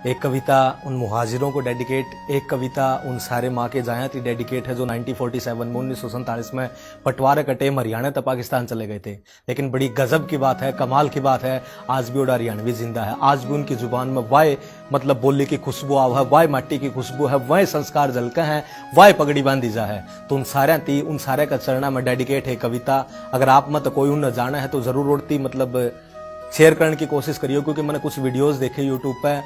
एक कविता उन मुहाजिरों को डेडिकेट, एक कविता उन सारे माँ के जाया थी डेडिकेट है जो 1947 में 1947 में पटवार कटे हरियाणा तक पाकिस्तान चले गए थे। लेकिन बड़ी गजब की बात है, कमाल की बात है, आज भी वो हरियाणवी जिंदा है। आज भी उनकी जुबान में वाय मतलब बोली की खुशबू आव है, वाय माटी की खुशबू है, वाय संस्कार झलके हैं, वाय पगड़ी बांधी जा है। तो उन सारे का चरणा में डेडिकेट है कविता। अगर आप मत कोई उन जाना है तो जरूर उड़ती मतलब शेयर करने की कोशिश करियो, क्योंकि मैंने कुछ वीडियोस देखे यूट्यूब पे,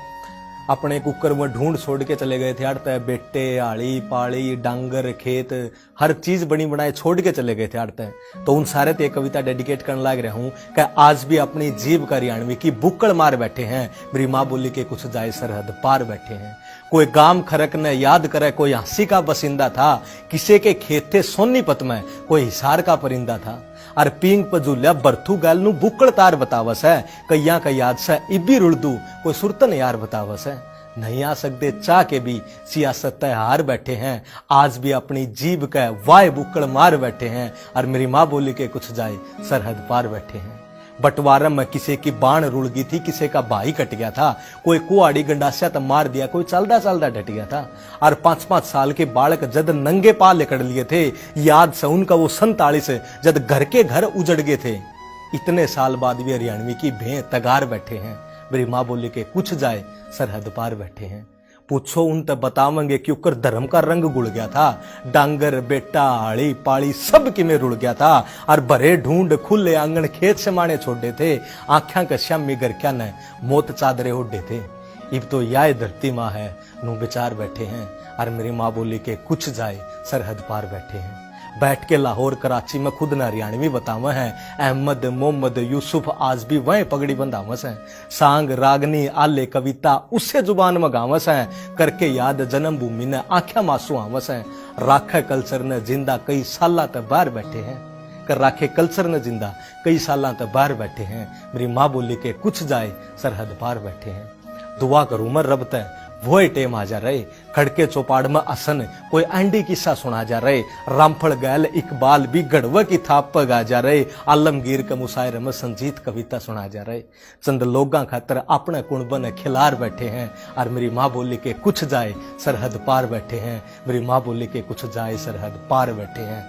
अपने कुकर में ढूंढ छोड़ के चले गए थे अड़ते, बेटे आड़ी पाड़ी डांगर खेत हर चीज बनी बनाए छोड़ के चले गए थे अड़ते। तो उन सारे ते कविता डेडिकेट करने लग रहा हूं कि आज भी अपनी जीव का हरियाणवी की बुक्कड़ मार बैठे हैं, मेरी माँ बोली के कुछ जाए सरहद पार बैठे हैं। कोई गाम खरक न याद करे, कोई हंसी का बसिंदा था, किसी के खेत थे सोनीपत में, कोई हिसार का परिंदा था। अर पींग पजूलिया बरथू गैल नु बुक्कड़ तार बतावस है, कैया का याद से इब्बी रुड़दू कोई सुरतन यार बतावस है। नहीं आ सकते चाह के भी सियासत तय हार बैठे हैं, आज भी अपनी जीभ का वाय बुक्कड़ मार बैठे हैं, और मेरी माँ बोली के कुछ जाए सरहद पार बैठे हैं। बंटवारा में किसी की बाण रुड़ गई थी, किसी का भाई कट गया था, कोई कुआड़ी गंडासिया तो मार दिया, कोई चलदा चलदा डट गया था। और 5-5 साल के बालक जद नंगे पाल लेकर लिए थे, याद से उनका वो 47 जद घर के घर उजड़ गए थे। इतने साल बाद भी हरियाणवी की भें तगार बैठे हैं, मेरी माँ बोली के कुछ जाए सरहद पार बैठे हैं। पूछो उन तक बतावेंगे कि उकर धर्म का रंग गुड़ गया था, डांगर बेटा आड़ी पाड़ी सब कि में रुड़ गया था, और भरे ढूंढ खुले आंगन खेत से माने छोड़े थे, आख्या का श्यामी घर क्या न मोत चादरे उड़े थे। इब तो याय धरती माँ है नू विचार बैठे हैं, और मेरी माँ बोली के कुछ जाए सरहद पार बैठे हैं। बैठ के लाहौर कराची में खुद न हरियाणवी बतावा है, अहमद मोहम्मद यूसुफ आज भी वह पगड़ी बंधावस है, सांग रागनी आले कविता उससे जुबान में गावस है, करके याद जन्मभूमि ने आख्या मासू आवस है। राखे कल्चर ने जिंदा कई साल तक बाहर बैठे हैं, कर राखे कल्चर ने जिंदा कई साल तक बाहर बैठे हैं, मेरी माँ बोली के कुछ जाए सरहद पार बैठे हैं। दुआ करूं मैं रब तय वो टेम आ जा रहे, खड़के चौपाड़ में असन कोई आंडी किस्सा सुना जा रहे, रामफल गैल इकबाल भी गढ़वा की थाप पर गा जा रहे, आलमगीर के मुशायरे में संजीत कविता सुना जा रहे। चंद लोगां खातर अपने कुणबन खिलार बैठे हैं, और मेरी माँ बोली के कुछ जाए सरहद पार बैठे हैं, मेरी माँ बोली के कुछ जाए सरहद पार बैठे हैं।